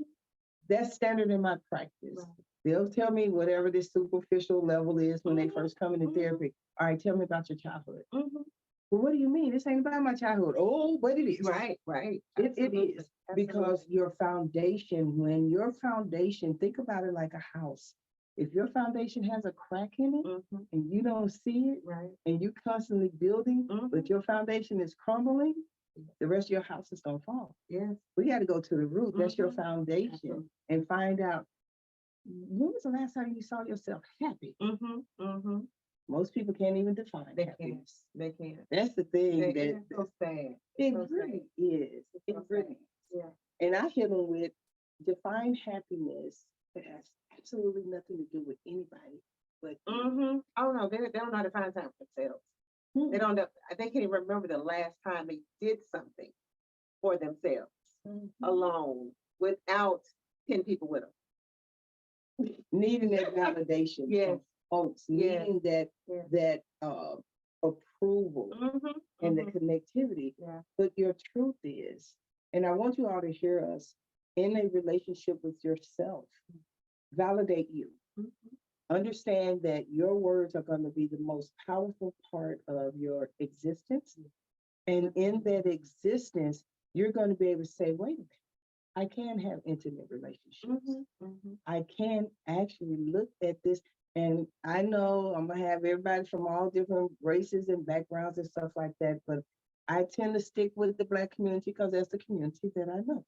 [SPEAKER 2] That's standard in my practice. They'll tell me whatever this superficial level is when they first come into therapy. All right, tell me about your childhood. Well, what do you mean? This ain't about my childhood. Oh, but it is.
[SPEAKER 3] Right, right.
[SPEAKER 2] It
[SPEAKER 3] Absolutely.
[SPEAKER 2] is. Because your foundation, when your foundation, think about it like a house. If your foundation has a crack in it and you don't see it,
[SPEAKER 3] Right.
[SPEAKER 2] and you constantly building, but your foundation is crumbling, the rest of your house is gonna fall.
[SPEAKER 3] Yes.
[SPEAKER 2] We got to go to the root. That's your foundation, and find out when was the last time you saw yourself happy. Most people can't even define
[SPEAKER 3] They
[SPEAKER 2] happiness.
[SPEAKER 3] can't. They can't.
[SPEAKER 2] That's the thing
[SPEAKER 3] It's so sad.
[SPEAKER 2] it
[SPEAKER 3] so
[SPEAKER 2] really
[SPEAKER 3] sad.
[SPEAKER 2] is. It
[SPEAKER 3] so
[SPEAKER 2] really
[SPEAKER 3] sad.
[SPEAKER 2] is.
[SPEAKER 3] Yeah.
[SPEAKER 2] And I hit them with define happiness that has absolutely nothing to do with anybody. But
[SPEAKER 3] Oh no, they don't know how to find time for themselves. They don't know. They can't even remember the last time they did something for themselves alone without 10 people with them.
[SPEAKER 2] needing that validation.
[SPEAKER 3] Yes.
[SPEAKER 2] Folks,
[SPEAKER 3] Yes.
[SPEAKER 2] needing that
[SPEAKER 3] Yes.
[SPEAKER 2] approval and the connectivity.
[SPEAKER 3] Yeah.
[SPEAKER 2] But your truth is, and I want you all to hear us, in a relationship with yourself, validate you. Understand that your words are going to be the most powerful part of your existence. And in that existence, you're going to be able to say, wait a minute, I can have intimate relationships. I can actually look at this. And I know I'm going to have everybody from all different races and backgrounds and stuff like that. But I tend to stick with the Black community because that's the community that I know.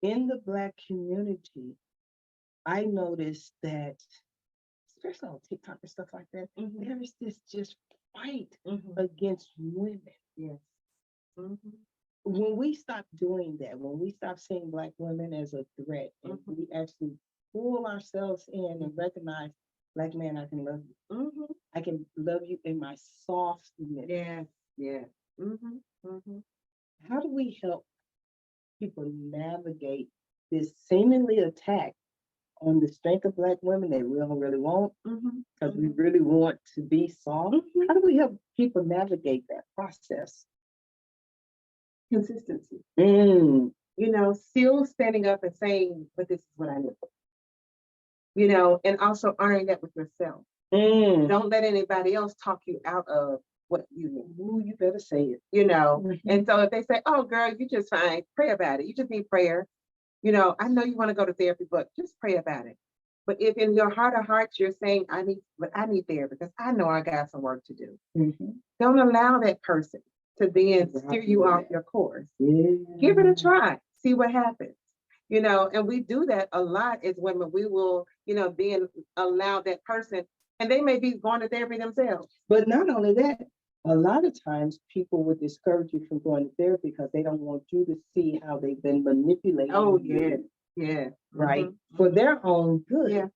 [SPEAKER 2] In the Black community, I noticed that, especially on TikTok and stuff like that, there is this just fight against women.
[SPEAKER 3] Yes.
[SPEAKER 2] When we stop doing that, when we stop seeing Black women as a threat, and we actually pull ourselves in and recognize, Black man, I can love you. I can love you in my softness.
[SPEAKER 3] Yeah. Yeah.
[SPEAKER 2] How do we help people navigate this seemingly attack on the strength of Black women that we don't really want, because we really want to be soft? How do we help people navigate that process?
[SPEAKER 3] Consistency. You know, still standing up and saying, but this is what I need. You know, and also honoring that with yourself. Don't let anybody else talk you out of what you need.
[SPEAKER 2] Ooh, you better say it.
[SPEAKER 3] You know, and so if they say, oh, girl, you just fine, pray about it. You just need prayer. You know, I know you want to go to therapy, but just pray about it. But if in your heart of hearts, you're saying, I need therapy because I know I got some work to do. Don't allow that person to then steer you off your course. Give it a try. See what happens. You know, and we do that a lot as women. We will, you know, then allow that person, and they may be going to therapy themselves.
[SPEAKER 2] But not only that, a lot of times people would discourage you from going to therapy because they don't want you to see how they've been manipulating.
[SPEAKER 3] Oh,
[SPEAKER 2] you,
[SPEAKER 3] yeah.
[SPEAKER 2] right? For their own good.
[SPEAKER 3] Yeah.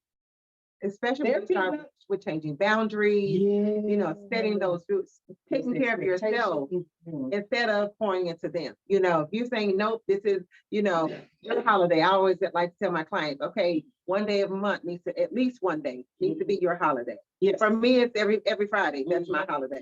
[SPEAKER 3] Especially when you start with changing boundaries, you know, setting those roots, taking care of yourself instead of pouring into them. You know, if you're saying, nope, this is, you know, your holiday. I always like to tell my clients, okay, one day of a month needs to, at least one day needs to be your holiday.
[SPEAKER 2] Yes.
[SPEAKER 3] For me, it's every Friday. That's my holiday.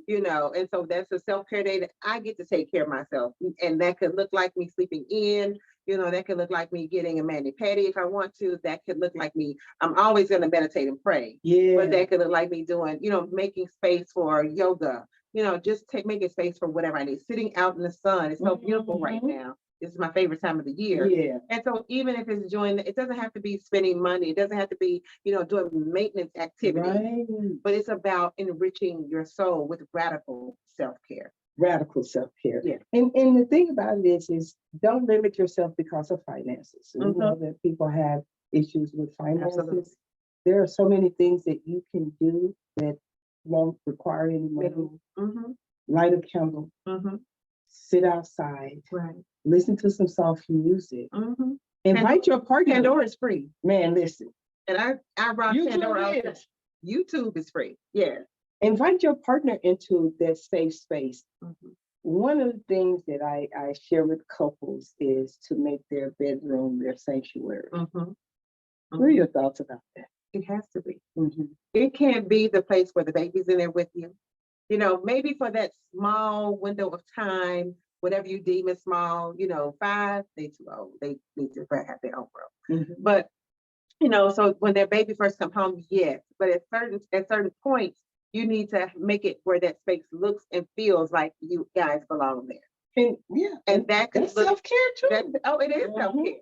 [SPEAKER 3] You know, and so that's a self-care day that I get to take care of myself. And that could look like me sleeping in. You know, that could look like me getting a mani-pedi if I want to. That could look like me, I'm always going to meditate and pray. But that could look like me doing, you know, making space for yoga, you know, just making space for whatever I need. Sitting out in the sun. It's so beautiful right now. This is my favorite time of the year. And so even if it's doing, it doesn't have to be spending money. It doesn't have to be, you know, doing maintenance activity. But it's about enriching your soul with radical self-care.
[SPEAKER 2] Radical self-care. And the thing about it is don't limit yourself because of finances. We know that people have issues with finances.
[SPEAKER 3] Absolutely.
[SPEAKER 2] There are so many things that you can do that won't require any money. Light a candle. Sit outside. Listen to some soft music. Invite your partner.
[SPEAKER 3] Pandora is free.
[SPEAKER 2] Man, listen.
[SPEAKER 3] And I rock Pandora. YouTube is free.
[SPEAKER 2] Invite your partner into that safe space. One of the things that I share with couples is to make their bedroom their sanctuary. What are your thoughts about that?
[SPEAKER 3] It has to be. It can't be the place where the baby's in there with you. You know, maybe for that small window of time, whatever you deem as small, you know, 5, they too old. They need to have their own room. But So when their baby first come home, yes, but at certain points, you need to make it where that space looks and feels like you guys belong there.
[SPEAKER 2] And yeah,
[SPEAKER 3] And that could
[SPEAKER 2] that's
[SPEAKER 3] look
[SPEAKER 2] self-care too.
[SPEAKER 3] it is self-care,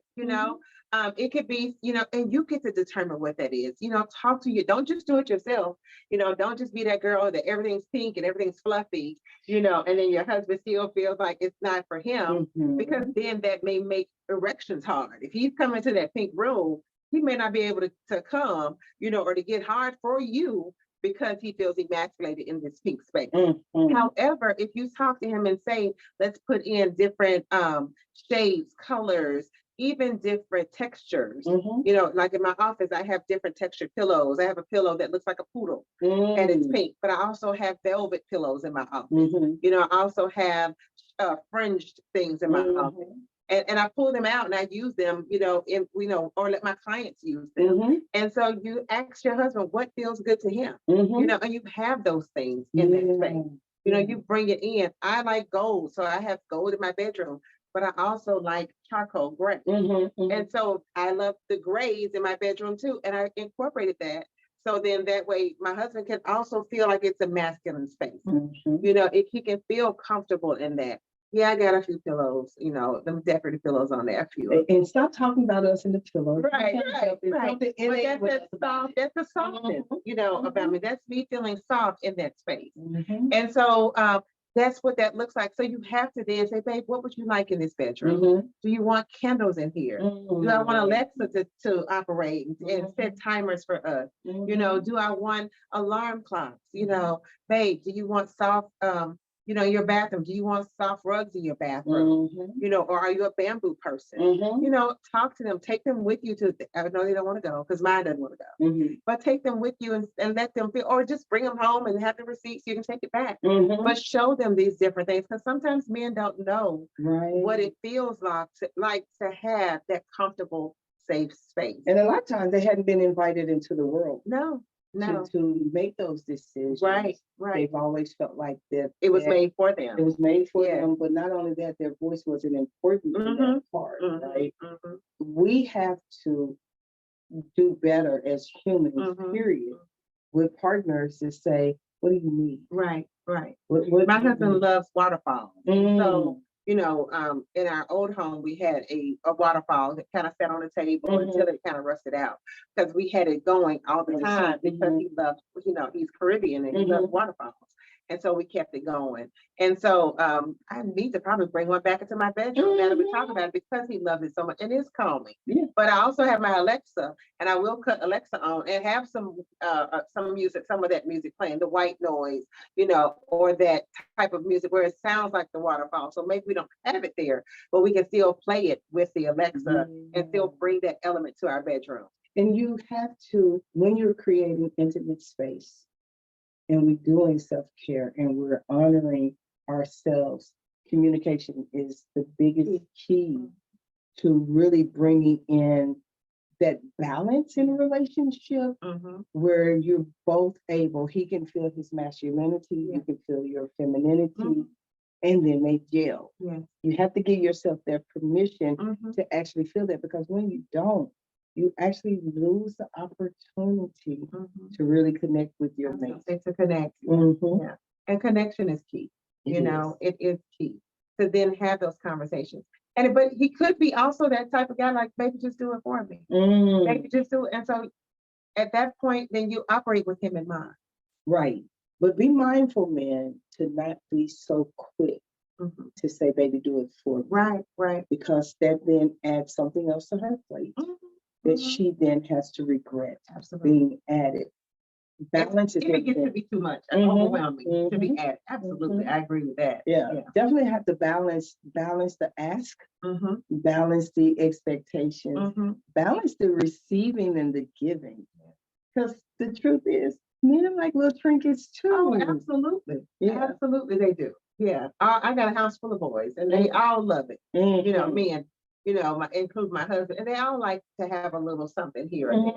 [SPEAKER 3] it could be, and you get to determine what that is. Talk to you. Don't just do it yourself. Don't just be that girl that everything's pink and everything's fluffy, and then your husband still feels like it's not for him, because then that may make erections hard. If he's coming to that pink room, he may not be able to come, or to get hard for you because he feels emasculated in this pink space. However, if you talk to him and say, let's put in different shades, colors, even different textures. Like in my office, I have different textured pillows. I have a pillow that looks like a poodle and it's pink, but I also have velvet pillows in my office. I also have fringed things in my office. And I pull them out and I use them, or let my clients use them. And so you ask your husband what feels good to him, and you have those things in that space. You bring it in. I like gold, so I have gold in my bedroom, but I also like charcoal gray. And so I love the grays in my bedroom too, and I incorporated that. So then that way my husband can also feel like it's a masculine space. If he can feel comfortable in that. Yeah, I got a few pillows, them decorative pillows on there.
[SPEAKER 2] And stop talking about us in the pillows.
[SPEAKER 3] Right. But that's the softness, about me. That's me feeling soft in that space. And so that's what that looks like. So you have to then say, babe, what would you like in this bedroom? Do you want candles in here? Do I want Alexa to operate and set timers for us? Do I want alarm clocks? Babe, do you want soft your bathroom, do you want soft rugs in your bathroom? Or are you a bamboo person? Talk to them, take them with you I know they don't want to go because mine doesn't want to go, but take them with you and let them feel, or just bring them home and have the receipts, you can take it back. But show them these different things, because sometimes men don't know what it feels like to have that comfortable, safe space.
[SPEAKER 2] And a lot of times they hadn't been invited into the world.
[SPEAKER 3] No.
[SPEAKER 2] To make those decisions. Right. They've always felt like that
[SPEAKER 3] it was made for them.
[SPEAKER 2] It was made for them, but not only that, their voice wasn't important in that part, right? We have to do better as humans, period, with partners to say, what do you need?
[SPEAKER 3] Right.
[SPEAKER 2] What
[SPEAKER 3] my husband loves waterfalls. So in our old home, we had a waterfall that kind of sat on the table until it kind of rusted out, because we had it going all the time because he loves, he's Caribbean and he loves waterfalls. And so we kept it going. And so I need to probably bring one back into my bedroom now that we talk about it, because he loves it so much. And it's calming. But I also have my Alexa, and I will cut Alexa on and have some music, some of that music playing, the white noise, or that type of music where it sounds like the waterfall. So maybe we don't have it there, but we can still play it with the Alexa and still bring that element to our bedroom.
[SPEAKER 2] And you have to, when you're creating intimate space, and we're doing self-care and we're honoring ourselves, communication is the biggest key to really bringing in that balance in a relationship where you're both able, he can feel his masculinity, you can feel your femininity, and then they gel. You have to give yourself that permission to actually feel that, because when you don't, you actually lose the opportunity to really connect with your mate.
[SPEAKER 3] To connect. And connection is key. It is key to then have those conversations. But he could be also that type of guy, like, maybe just do it for me. Maybe just do it. And so at that point, then you operate with him in mind.
[SPEAKER 2] Right. But be mindful, men, to not be so quick to say, baby, do it for me.
[SPEAKER 3] Right.
[SPEAKER 2] Because that then adds something else to her plate. That she then has to regret being added. Balance is
[SPEAKER 3] it gets to be too much, overwhelming to be added. Absolutely, I agree with that.
[SPEAKER 2] Yeah, definitely have to balance the ask, balance the expectations, balance the receiving and the giving. Because the truth is, men like little trinkets too.
[SPEAKER 3] Oh, absolutely. Absolutely, they do. Yeah, I got a house full of boys, and they all love it. Men. include my husband, and they all like to have a little something here and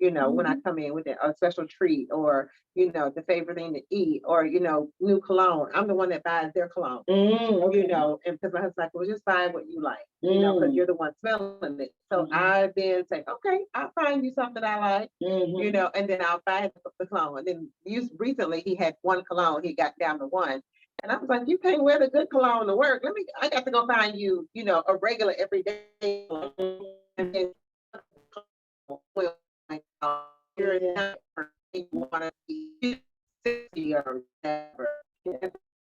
[SPEAKER 3] there, when I come in with a special treat or, the favorite thing to eat or, new cologne. I'm the one that buys their cologne, and because my husband's like, well, just buy what you like, because you're the one smelling it. So I then say, okay, I'll find you something I like, and then I'll buy the cologne. And then recently he had one cologne, he got down to one. And I was like, you can't wear the good cologne to work. I got to go find you, a regular everyday cologne. And then you're not you want to be 60 or whatever.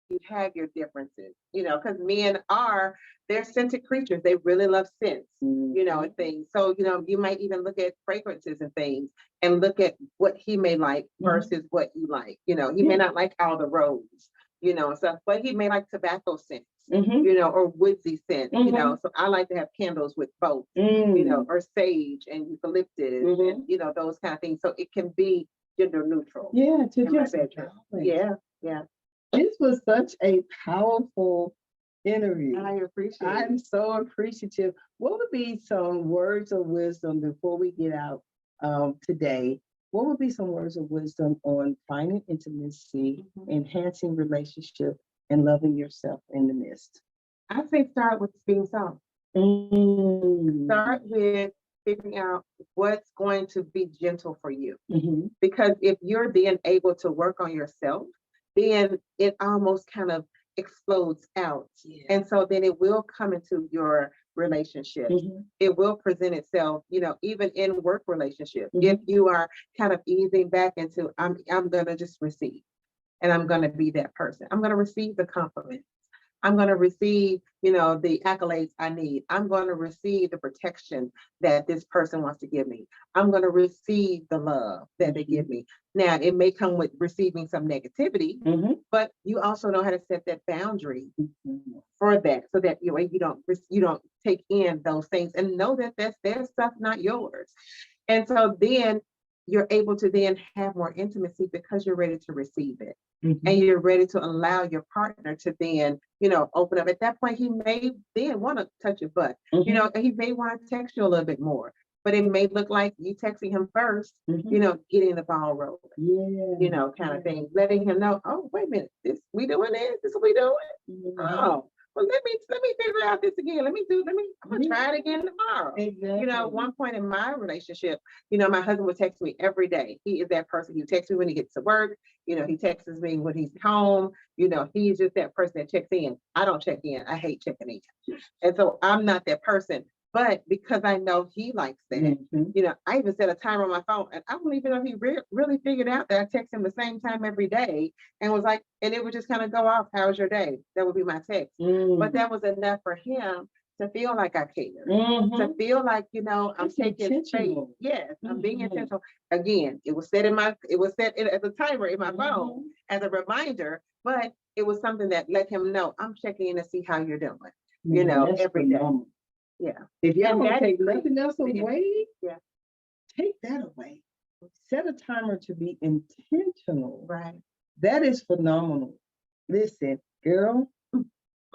[SPEAKER 3] You have your differences, because they're scented creatures. They really love scents, and things. So, you might even look at fragrances and things and look at what he may like versus what you like. He may not like all the rose, and stuff, but he may like tobacco scents, or woodsy scent, so I like to have candles with both, or sage and eucalyptus, and, those kind of things. So it can be gender neutral.
[SPEAKER 2] Yeah, to
[SPEAKER 3] in my
[SPEAKER 2] just
[SPEAKER 3] bedroom.
[SPEAKER 2] balance.
[SPEAKER 3] Yeah.
[SPEAKER 2] This was such a powerful interview. I'm so appreciative. What would be some words of wisdom before we get out today? What would be some words of wisdom on finding intimacy, enhancing relationship, and loving yourself in the midst?
[SPEAKER 3] I say start with being soft. Start with figuring out what's going to be gentle for you. Because if you're then able to work on yourself, then it almost kind of explodes out. And so then it will come into your relationship. It will present itself, even in work relationships. If you are kind of easing back into, I'm going to just receive, and I'm going to be that person. I'm going to receive the compliments. I'm going to receive, the accolades I need. I'm going to receive the protection that this person wants to give me. I'm going to receive the love that they give me. Now, it may come with receiving some negativity, but you also know how to set that boundary for that, so that you don't take in those things and know that that's their stuff, not yours. And so then you're able to then have more intimacy because you're ready to receive it. And you're ready to allow your partner to then, open up. At that point, he may then want to touch your butt. He may want to text you a little bit more, but it may look like you texting him first, getting the ball rolling, kind of thing, letting him know, oh, wait a minute, we doing this? This what we doing? Oh, well, let me figure out this again. I'm gonna try it again tomorrow. One point in my relationship, my husband would text me every day. He is that person. He texts me when he gets to work. He texts me when he's home. He's just that person that checks in. I don't check in. I hate checking in. And so I'm not that person. But because I know he likes that, I even set a timer on my phone, and I don't even know if he really figured out that I text him the same time every day, and was like, and it would just kind of go off. How was your day? That would be my text. But that was enough for him to feel like I care, to feel like, I'm taking space. Yes, I'm being intentional. Again, it was set as a timer in my phone as a reminder, but it was something that let him know I'm checking in to see how you're doing, every day. Yeah.
[SPEAKER 2] If y'all don't take nothing else away, take that away. Set a timer to be intentional.
[SPEAKER 3] Right.
[SPEAKER 2] That is phenomenal. Listen, girl,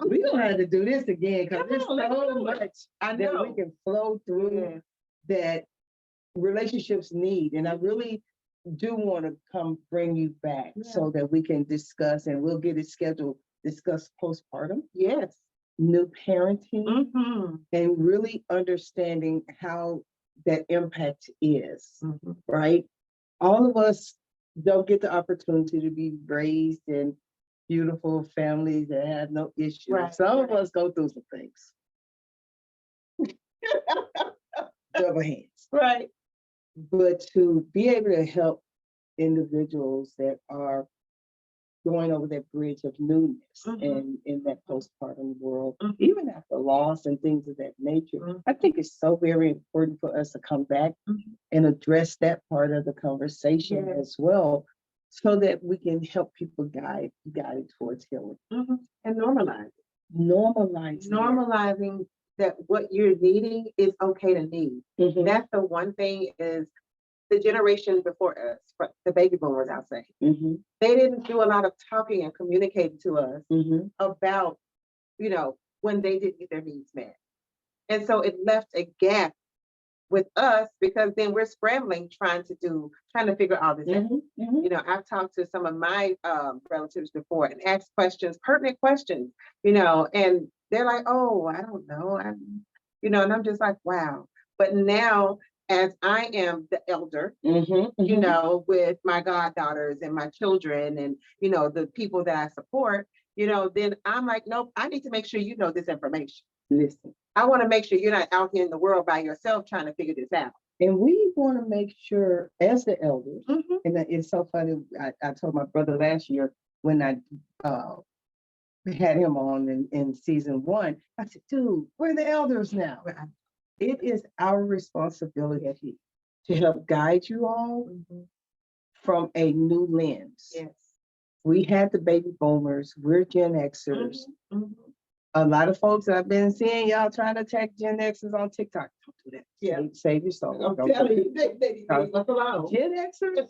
[SPEAKER 2] we don't have to do this again because there's so much that we can flow through that relationships need. And I really do want to come bring you back so that we can discuss, and we'll get it scheduled, discuss postpartum.
[SPEAKER 3] Yes.
[SPEAKER 2] New parenting, and really understanding how that impact is, right? All of us don't get the opportunity to be raised in beautiful families that have no issues. Some of us go through some things. Double hands.
[SPEAKER 3] Right.
[SPEAKER 2] But to be able to help individuals that are going over that bridge of newness and in that postpartum world, even after loss and things of that nature, I think it's so very important for us to come back and address that part of the conversation as well, so that we can help people guide towards healing.
[SPEAKER 3] And normalizing that what you're needing is okay to need. That's the one thing is the generation before us, the baby boomers, I'll say, they didn't do a lot of talking and communicating to us about, when they didn't get their needs met. And so it left a gap with us because then we're scrambling, trying to figure all this out. You know, I've talked to some of my relatives before and asked questions, pertinent questions, you know, and they're like, oh, I don't know. You know, and I'm just like, wow. But now, as I am the elder, you know, with my goddaughters and my children and, you know, the people that I support, you know, then I'm like, nope, I need to make sure you know this information.
[SPEAKER 2] Listen,
[SPEAKER 3] I want to make sure you're not out here in the world by yourself trying to figure this out.
[SPEAKER 2] and we want to make sure as the elders, and it's so funny, I told my brother last year when I had him on in season 1, I said, dude, we're the elders now. It is our responsibility to help guide you all from a new lens.
[SPEAKER 3] Yes.
[SPEAKER 2] We had the baby boomers, we're Gen Xers. A lot of folks I've been seeing y'all trying to attack Gen Xers on TikTok. Don't do that.
[SPEAKER 3] Yeah.
[SPEAKER 2] Save your soul.
[SPEAKER 3] I'm telling you, they left alone.
[SPEAKER 2] Gen Xers,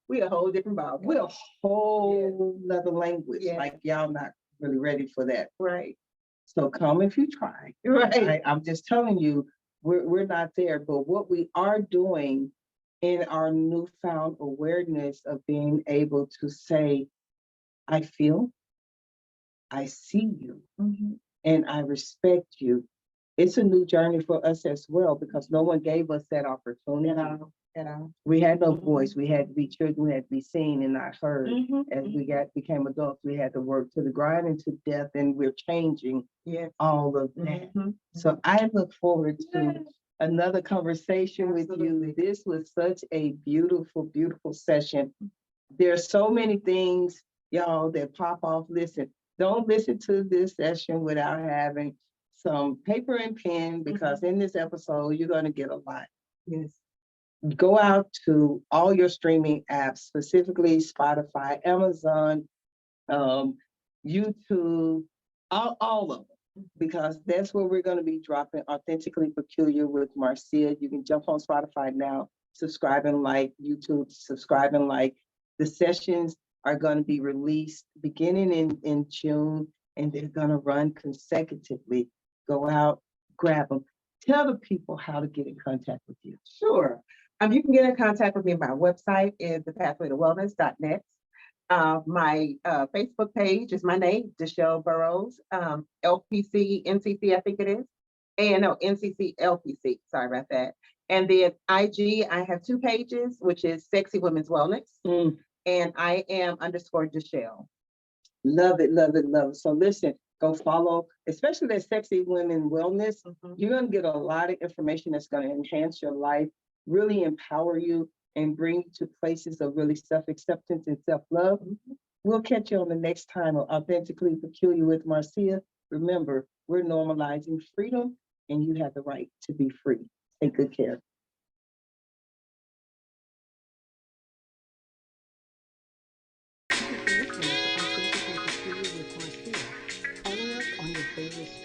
[SPEAKER 3] We a whole different ball.
[SPEAKER 2] we're a whole nother language.
[SPEAKER 3] Yeah.
[SPEAKER 2] Like y'all not really ready for that.
[SPEAKER 3] Right.
[SPEAKER 2] So come if you try.
[SPEAKER 3] Right.
[SPEAKER 2] I'm just telling you, we're not there. But what we are doing in our newfound awareness of being able to say, I feel, I see you, and I respect you. It's a new journey for us as well because no one gave us that opportunity. We had no voice. We had to be children. We had to be seen and not heard. As we became adults, we had to work to the grind and to death, and we're changing all of that. So I look forward to another conversation with you. This was such a beautiful, beautiful session. There's so many things, y'all, that pop off. Listen, don't listen to this session without having some paper and pen because in this episode, you're going to get a lot.
[SPEAKER 3] Yes.
[SPEAKER 2] Go out to all your streaming apps, specifically Spotify, Amazon, YouTube, all of them, because that's where we're going to be dropping Authentically Peculiar with Marcia. You can jump on Spotify now, subscribe and like, YouTube, subscribe and like. The sessions are going to be released beginning in June, and they're going to run consecutively. Go out, grab them. Tell the people how to get in contact with you.
[SPEAKER 3] Sure. You can get in contact with me. My website is thepathwaytowellness.net. My Facebook page is my name, DeShelle Burrows, LPC, NCC, I think it is. And no, NCC, LPC, sorry about that. And then IG, I have 2 pages, which is Sexy Women's Wellness. And I am _DeShelle.
[SPEAKER 2] Love it, love it, love it. So listen, go follow, especially that Sexy Women Wellness. You're going to get a lot of information that's going to enhance your life, really empower you, and bring you to places of really self-acceptance and self-love. We'll catch you on the next time of Authentically Peculiar with Marcia. Remember, we're normalizing freedom, and you have the right to be free. Take good care. Follow us on your favorite